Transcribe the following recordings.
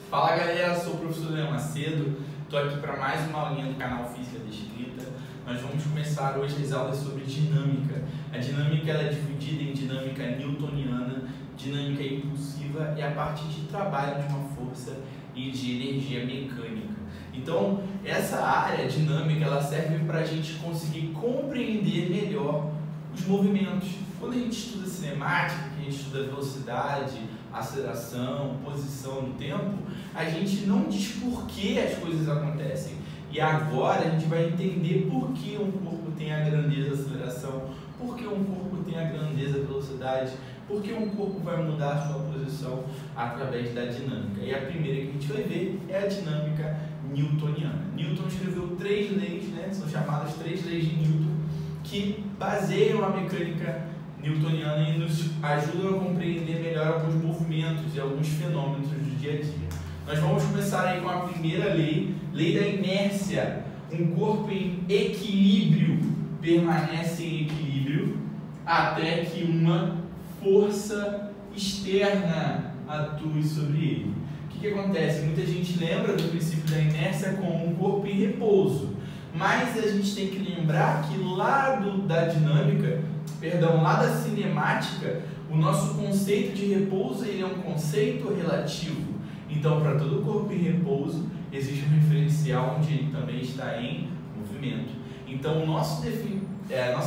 Fala galera, sou o professor Leão Macedo, estou aqui para mais uma aulinha do canal Física Descrita. Nós vamos começar hoje as aulas sobre dinâmica. A dinâmica ela é dividida em dinâmica newtoniana, dinâmica impulsiva e a parte de trabalho de uma força e de energia mecânica. Então, essa área dinâmica ela serve para a gente conseguir compreender melhor os movimentos. Quando a gente estuda cinemática, que a gente estuda velocidade, aceleração, posição no tempo, a gente não diz por que as coisas acontecem. E agora a gente vai entender por que um corpo tem a grandeza aceleração, por que um corpo tem a grandeza velocidade, por que um corpo vai mudar a sua posição através da dinâmica. E a primeira que a gente vai ver é a dinâmica newtoniana. Newton escreveu 3 leis, são chamadas 3 leis de Newton, que baseiam a mecânica newtoniana e nos ajudam a compreender melhor alguns movimentos e alguns fenômenos do dia a dia. Nós vamos começar aí com a primeira lei, lei da inércia. Um corpo em equilíbrio permanece em equilíbrio até que uma força externa atue sobre ele. O que acontece? Muita gente lembra do princípio da inércia como um corpo em repouso, mas a gente tem que lembrar que lá lá da cinemática, o nosso conceito de repouso ele é um conceito relativo. Então, para todo corpo em repouso, existe um referencial onde ele também está em movimento. Então, a nossa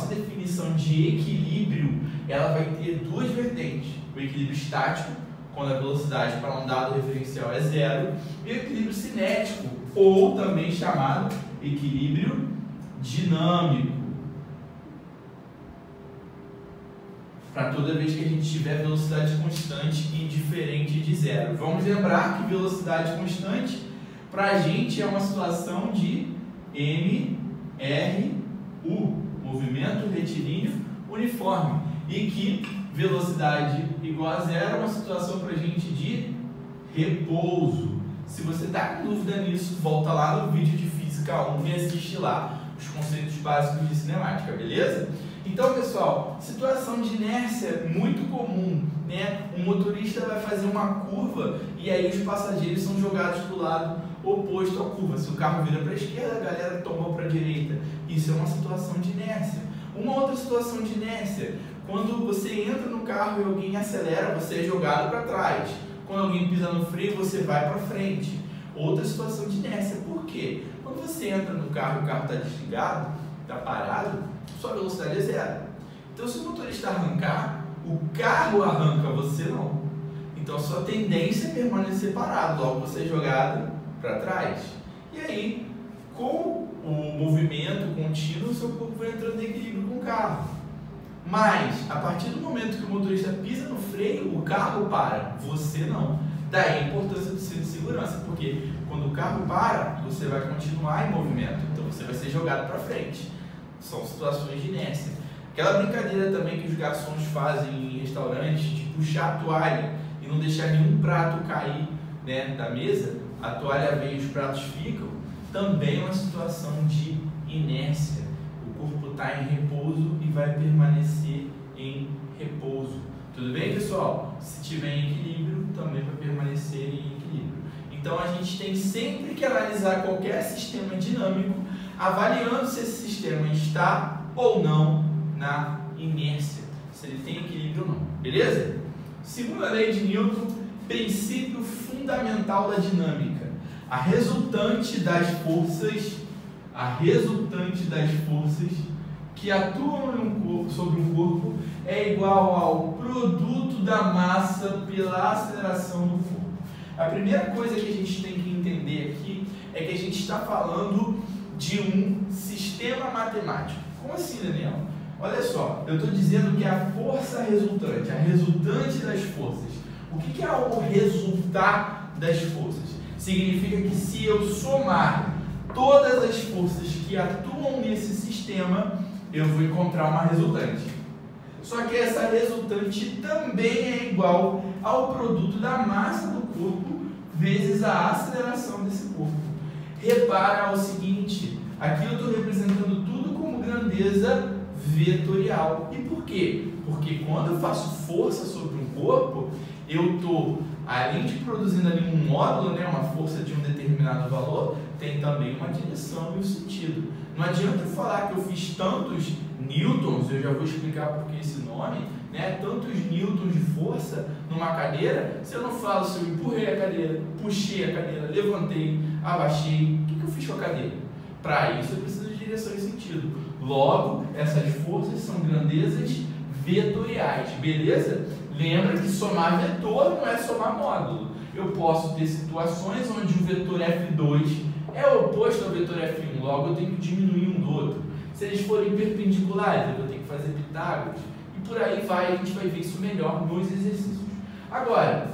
definição de equilíbrio, ela vai ter duas vertentes. O equilíbrio estático, quando a velocidade para um dado referencial é zero, e o equilíbrio cinético, ou também chamado equilíbrio dinâmico. Para toda vez que a gente tiver velocidade constante e diferente de zero. Vamos lembrar que velocidade constante para a gente é uma situação de MRU, movimento retilíneo uniforme, e que velocidade igual a zero é uma situação para a gente de repouso. Se você está com dúvida nisso, volta lá no vídeo de Física 1 e assiste lá os conceitos básicos de cinemática, beleza? Então, pessoal, situação de inércia muito comum, Um motorista vai fazer uma curva e aí os passageiros são jogados para o lado oposto à curva. Se o carro vira para a esquerda, a galera toma para a direita. Isso é uma situação de inércia. Uma outra situação de inércia, quando você entra no carro e alguém acelera, você é jogado para trás. Quando alguém pisa no freio, você vai para frente. Outra situação de inércia. Por quê? Quando você entra no carro e o carro está desligado, está parado, sua velocidade é zero. Então, se o motorista arrancar, o carro arranca, você não. Então, a sua tendência é permanecer parado, logo você é jogado para trás. E aí, com o movimento contínuo, o seu corpo vai entrando em equilíbrio com o carro. Mas, a partir do momento que o motorista pisa no freio, o carro para, você não. Daí a importância do cinto de segurança, porque quando o carro para, você vai continuar em movimento, então você vai ser jogado para frente. São situações de inércia. Aquela brincadeira também que os garçons fazem em restaurantes, de puxar a toalha e não deixar nenhum prato cair da mesa, a toalha vem e os pratos ficam, também é uma situação de inércia. O corpo está em repouso e vai permanecer em repouso. Tudo bem, pessoal? Se estiver em equilíbrio, também vai permanecer em equilíbrio. Então, a gente tem sempre que analisar qualquer sistema dinâmico, avaliando se esse sistema está ou não na inércia, se ele tem equilíbrio ou não, beleza? Segunda lei de Newton, princípio fundamental da dinâmica. A resultante das forças que atuam sobre um corpo é igual ao produto da massa pela aceleração do corpo. A primeira coisa que a gente tem que entender aqui é que a gente está falando de um sistema matemático. Como assim, Daniel? Olha só, eu estou dizendo que a força resultante, a resultante das forças. O que é o resultar das forças? Significa que se eu somar todas as forças que atuam nesse sistema, eu vou encontrar uma resultante. Só que essa resultante também é igual ao produto da massa do corpo vezes a aceleração desse corpo. Repara o seguinte, aqui eu estou representando tudo como grandeza vetorial. E por quê? Porque quando eu faço força sobre um corpo, eu estou além de produzindo ali um módulo, né, uma força de um determinado valor, tem também uma direção e um sentido. Não adianta eu falar que eu fiz tantos newtons, eu já vou explicar por que esse nome, né, tantos newtons de força numa cadeira, se eu não falo se eu empurrei a cadeira, puxei a cadeira, levantei, abaixei, o que eu fiz com a cadeira? Para isso eu preciso de direção e sentido. Logo, essas forças são grandezas vetoriais, beleza? Lembra que somar vetor não é somar módulo. Eu posso ter situações onde o vetor F2 é oposto ao vetor F1, logo eu tenho que diminuir um do outro. Se eles forem perpendiculares, eu vou ter que fazer Pitágoras. E por aí vai, a gente vai ver isso melhor nos exercícios. Agora,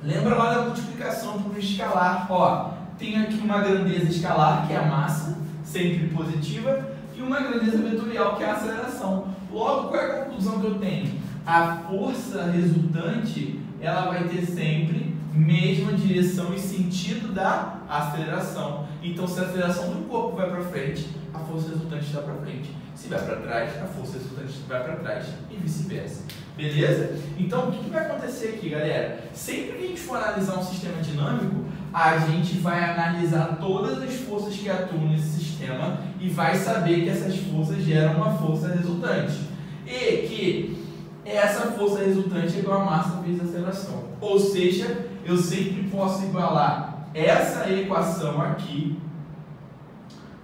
lembra lá da multiplicação por um escalar. Ó, tem aqui uma grandeza escalar, que é a massa, sempre positiva, e uma grandeza vetorial, que é a aceleração. Logo, qual é a conclusão que eu tenho? A força resultante, ela vai ter sempre mesma direção e sentido da aceleração. Então, se a aceleração do corpo vai para frente, a força resultante está para frente. Se vai para trás, a força resultante vai para trás e vice-versa. Beleza? Então, o que vai acontecer aqui, galera? Sempre que a gente for analisar um sistema dinâmico, a gente vai analisar todas as forças que atuam nesse sistema e vai saber que essas forças geram uma força resultante. E que essa força resultante é igual a massa vezes a aceleração. Ou seja, eu sempre posso igualar essa equação aqui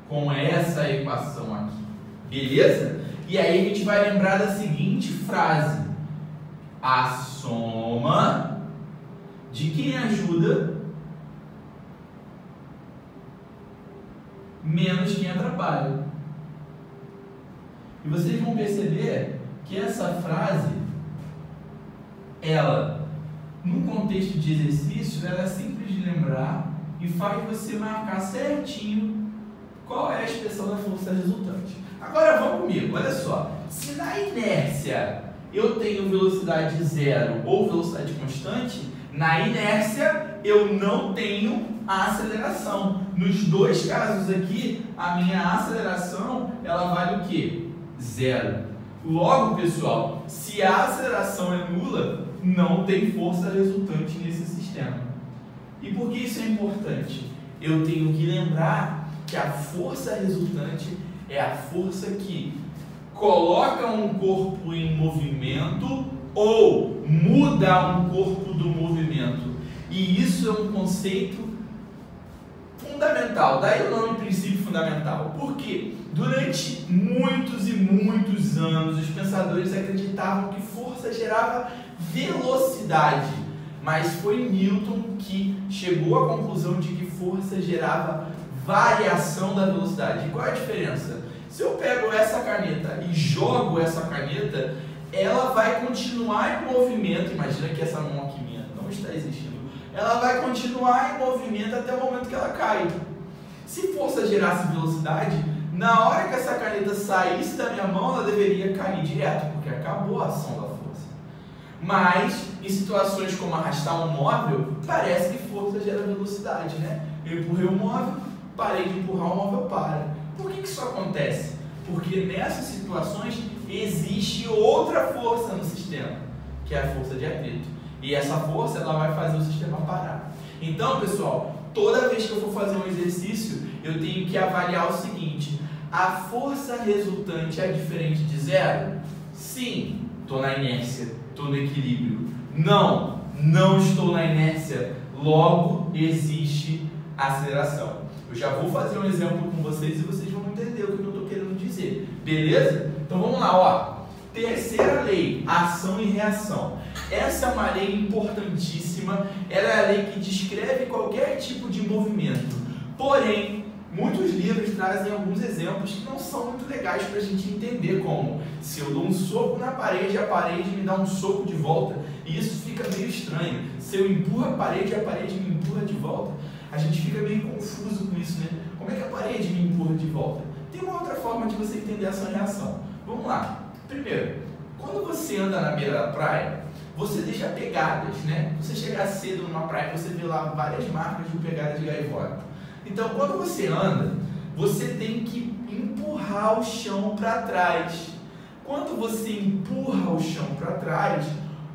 com essa equação aqui. Beleza? E aí a gente vai lembrar da seguinte frase: a soma de quem ajuda menos quem atrapalha. E vocês vão perceber que essa frase, ela, num contexto de exercício, ela é simples de lembrar e faz você marcar certinho qual é a expressão da força resultante. Agora vamos comigo, olha só. Se na inércia eu tenho velocidade zero ou velocidade constante, na inércia eu não tenho a aceleração. Nos dois casos aqui, a minha aceleração, ela vale o quê? Zero. Logo, pessoal, se a aceleração é nula, não tem força resultante nesse sistema. E por que isso é importante? Eu tenho que lembrar que a força resultante é a força que coloca um corpo em movimento ou muda um corpo do movimento. E isso é um conceito fundamental, daí o nome princípio fundamental. Por quê? Durante muitos e muitos anos, os pensadores acreditavam que força gerava velocidade, mas foi Newton que chegou à conclusão de que força gerava variação da velocidade. E qual é a diferença? Se eu pego essa caneta e jogo essa caneta, ela vai continuar em movimento. Imagina que essa mão aqui minha não está existindo. Ela vai continuar em movimento até o momento que ela cai. Se força gerasse velocidade, na hora que essa caneta saísse da minha mão, ela deveria cair direto, porque acabou a ação da força. Mas, em situações como arrastar um móvel, parece que força gera velocidade, né? Eu empurrei o móvel, parei de empurrar o móvel, para. Por que isso acontece? Porque nessas situações existe outra força no sistema, que é a força de atrito. E essa força, ela vai fazer o sistema parar. Então, pessoal, toda vez que eu for fazer um exercício, eu tenho que avaliar o seguinte: a força resultante é diferente de zero? Sim, estou na inércia, estou no equilíbrio. Não, não estou na inércia, logo existe aceleração. Eu já vou fazer um exemplo com vocês e vocês vão entender o que eu estou querendo dizer. Beleza? Então vamos lá, ó. Terceira lei, ação e reação. Essa é uma lei importantíssima, ela é a lei que descreve qualquer tipo de movimento. Porém, muitos livros trazem alguns exemplos que não são muito legais para a gente entender, como se eu dou um soco na parede, a parede me dá um soco de volta, e isso fica meio estranho. Se eu empurro a parede me empurra de volta, a gente fica meio confuso com isso, né? Como é que a parede me empurra de volta? Tem uma outra forma de você entender essa reação. Vamos lá. Primeiro, quando você anda na beira da praia, você deixa pegadas, né? Você chegar cedo numa praia, você vê lá várias marcas de pegada de gaivota. Então, quando você anda, você tem que empurrar o chão para trás. Quando você empurra o chão para trás,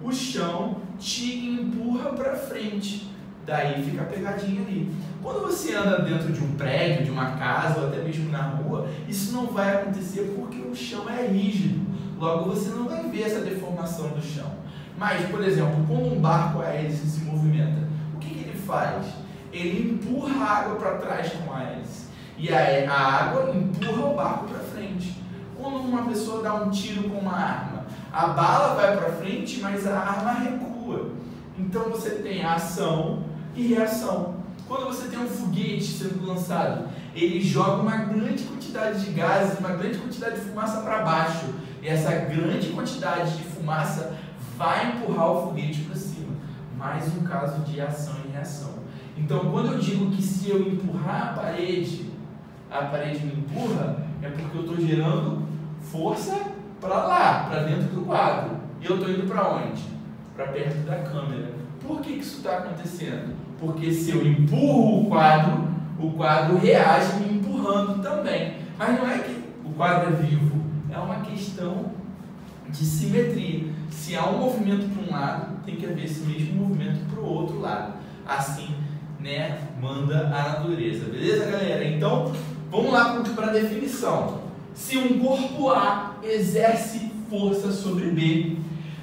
o chão te empurra para frente. Daí fica a pegadinha ali. Quando você anda dentro de um prédio, de uma casa ou até mesmo na rua, isso não vai acontecer porque o chão é rígido. Logo você não vai ver essa deformação do chão. Mas, por exemplo, quando um barco a hélice se movimenta, o que ele faz? Ele empurra a água para trás com a hélice. E a água empurra o barco para frente. Quando uma pessoa dá um tiro com uma arma, a bala vai para frente, mas a arma recua. Então você tem a ação e reação. Quando você tem um foguete sendo lançado, ele joga uma grande quantidade de gases, uma grande quantidade de fumaça para baixo. E essa grande quantidade de fumaça vai empurrar o foguete para cima. Mais um caso de ação e reação. Então, quando eu digo que se eu empurrar a parede me empurra, é porque eu estou gerando força para lá, para dentro do quadro. E eu estou indo para onde? Para perto da câmera. Por que isso está acontecendo? Porque se eu empurro o quadro reage me empurrando também. Mas não é que o quadro é vivo, é uma questão de simetria. Se há um movimento para um lado, tem que haver esse mesmo movimento para o outro lado. Assim, né, manda a natureza. Beleza, galera? Então, vamos lá para a definição. Se um corpo A exerce força sobre B,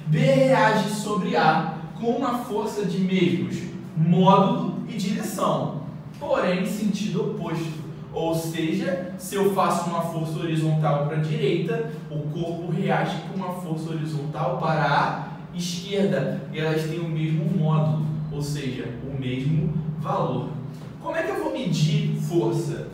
B reage sobre A com uma força de mesmos módulo e direção, porém sentido oposto. Ou seja, se eu faço uma força horizontal para a direita, o corpo reage com uma força horizontal para a esquerda. E elas têm o mesmo módulo, ou seja, o mesmo valor. Como é que eu vou medir força?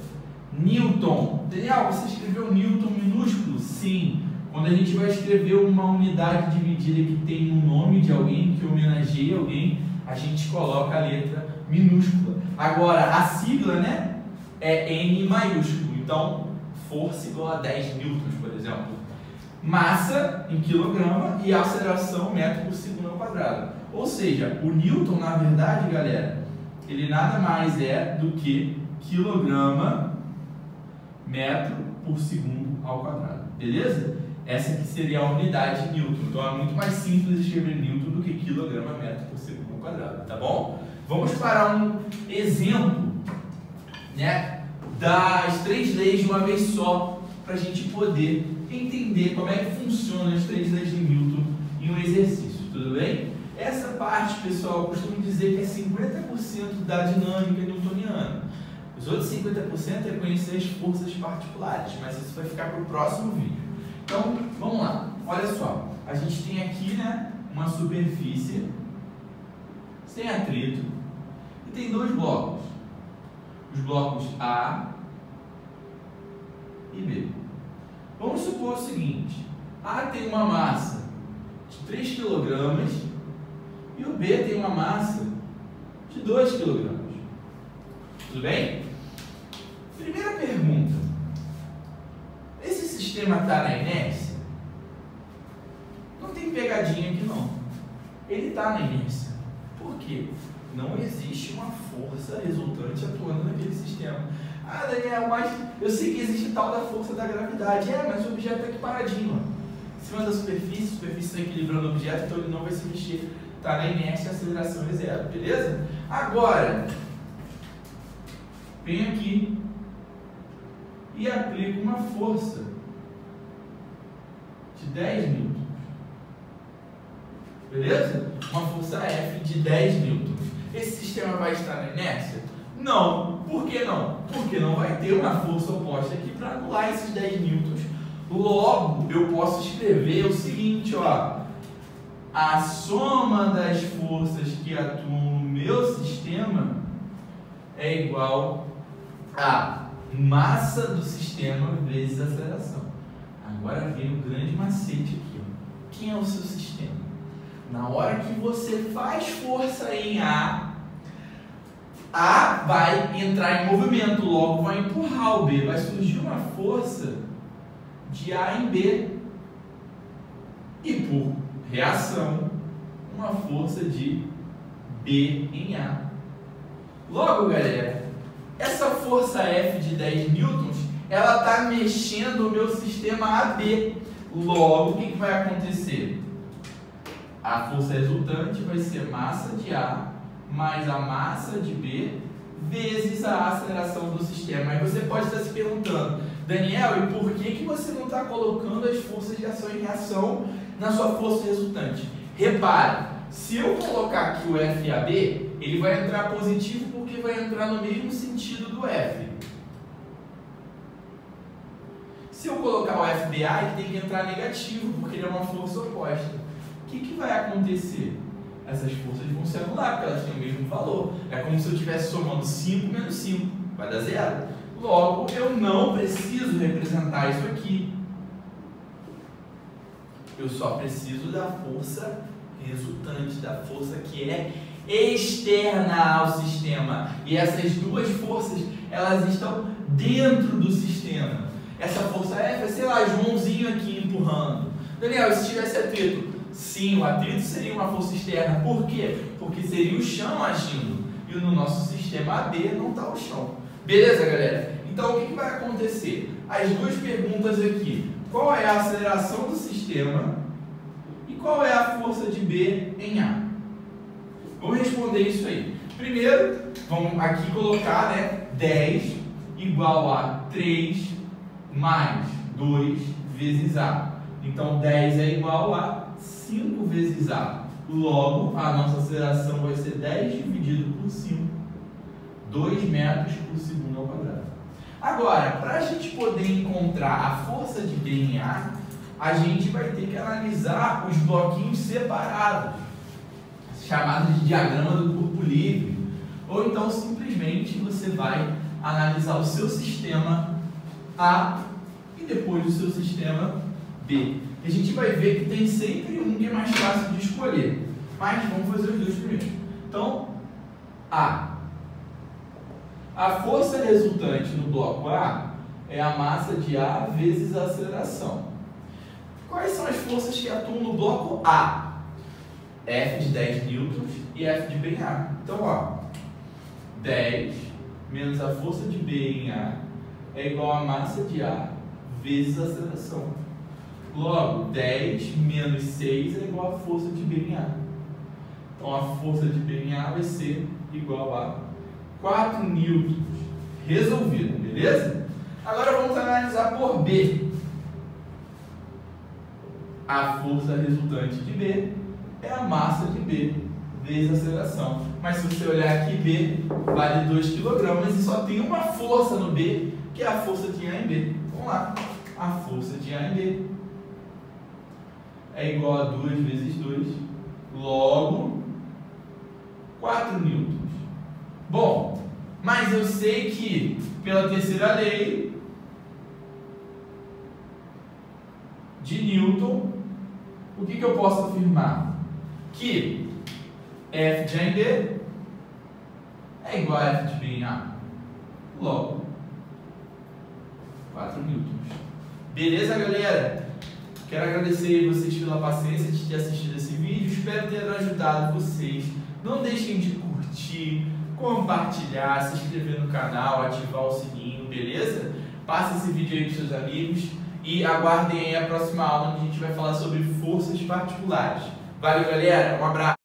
Newton. Daniel, você escreveu Newton minúsculo? Sim. Quando a gente vai escrever uma unidade de medida que tem um nome de alguém, que homenageia alguém, a gente coloca a letra minúscula. Agora, a sigla, né, é N maiúsculo. Então, força igual a 10 newtons, por exemplo. Massa em quilograma e aceleração metro por segundo ao quadrado. Ou seja, o Newton, na verdade, galera, ele nada mais é do que quilograma metro por segundo ao quadrado. Beleza? Essa aqui seria a unidade Newton. Então é muito mais simples escrever Newton do que quilograma metro por segundo ao quadrado, tá bom? Vamos para um exemplo, né, das três leis de uma vez só, para a gente poder entender como é que funcionam as três leis de Newton em um exercício, tudo bem? Essa parte, pessoal, eu costumo dizer que é 50% da dinâmica newtoniana. Os outros 50% é conhecer as forças particulares, mas isso vai ficar para o próximo vídeo. Então, vamos lá. Olha só, a gente tem aqui, né, uma superfície sem atrito e tem dois blocos. Os blocos A e B. Vamos supor o seguinte: A tem uma massa de 3 kg e o B tem uma massa de 2 kg. Tudo bem? Primeira pergunta: esse sistema está na inércia? Não tem pegadinha aqui não. Ele está na inércia. Por quê? Não existe uma força resultante atuando naquele sistema. Ah, Daniel, mas eu sei que existe tal da força da gravidade. É, mas o objeto está aqui paradinho, ó, em cima da superfície, a superfície está equilibrando o objeto, então ele não vai se mexer. Está na inércia, a aceleração é zero, beleza? Agora, venho aqui e aplico uma força de 10 newtons. Beleza? Uma força F de 10 newtons. Esse sistema vai estar na inércia? Não. Por que não? Porque não vai ter uma força oposta aqui para anular esses 10 newtons. Logo, eu posso escrever o seguinte, ó: a soma das forças que atuam no meu sistema é igual a massa do sistema vezes a aceleração. Agora vem o grande macete aqui, ó. Quem é o seu sistema? Na hora que você faz força em A vai entrar em movimento, logo vai empurrar o B, vai surgir uma força de A em B e por reação uma força de B em A. Logo, galera, essa força F de 10 newtons, ela está mexendo o meu sistema AB. Logo, o que vai acontecer? A força resultante vai ser massa de A mais a massa de B vezes a aceleração do sistema. Aí você pode estar se perguntando, Daniel, e por que você não está colocando as forças de ação e reação na sua força resultante? Repare, se eu colocar aqui o FAB, ele vai entrar positivo porque vai entrar no mesmo sentido do F. Se eu colocar o FBA, ele tem que entrar negativo porque ele é uma força oposta. O que vai acontecer? Essas forças vão se anular porque elas têm o mesmo valor. É como se eu estivesse somando 5 menos 5, vai dar 0. Logo, eu não preciso representar isso aqui. Eu só preciso da força resultante, da força que é externa ao sistema. E essas duas forças, elas estão dentro do sistema. Essa força F é, sei lá, Joãozinho aqui empurrando. Daniel, se tivesse atrito? Sim, o atrito seria uma força externa. Por quê? Porque seria o chão agindo. E no nosso sistema AB não está o chão. Beleza, galera? Então, o que vai acontecer? As duas perguntas aqui. Qual é a aceleração do sistema? E qual é a força de B em A? Vamos responder isso aí. Primeiro, vamos aqui colocar, né, 10 igual a 3 mais 2 vezes A. Então, 10 é igual a 5 vezes A. Logo, a nossa aceleração vai ser 10 dividido por 5. 2 metros por segundo ao quadrado. Agora, para a gente poder encontrar a força de B em A gente vai ter que analisar os bloquinhos separados, chamados de diagrama do corpo livre. Ou então, simplesmente, você vai analisar o seu sistema A e depois o seu sistema B. E a gente vai ver que tem sempre um que é mais fácil de escolher. Mas vamos fazer os dois primeiro. Então, A. A força resultante no bloco A é a massa de A vezes a aceleração. Quais são as forças que atuam no bloco A? F de 10 newtons e F de B em A. Então, ó, 10 menos a força de B em A é igual a massa de A vezes a aceleração. Logo, 10 menos 6 é igual a força de B em A. Então, a força de B em A vai ser igual a 4 newtons. Resolvido, beleza? Agora vamos analisar por B. A força resultante de B é a massa de B vezes a aceleração. Mas se você olhar aqui, B vale 2 kg e só tem uma força no B, que é a força de A em B. Vamos lá. A força de A em B é igual a 2 vezes 2, logo 4 newtons. Bom, mas eu sei que pela terceira lei de Newton, o que eu posso afirmar? Que F de A em B é igual a F de B em A. Logo, 4 newtons. Beleza, galera? Quero agradecer a vocês pela paciência de ter assistido esse vídeo. Espero ter ajudado vocês. Não deixem de curtir, compartilhar, se inscrever no canal, ativar o sininho, beleza? Passe esse vídeo aí para seus amigos e aguardem aí a próxima aula onde a gente vai falar sobre forças particulares. Valeu, galera, um abraço!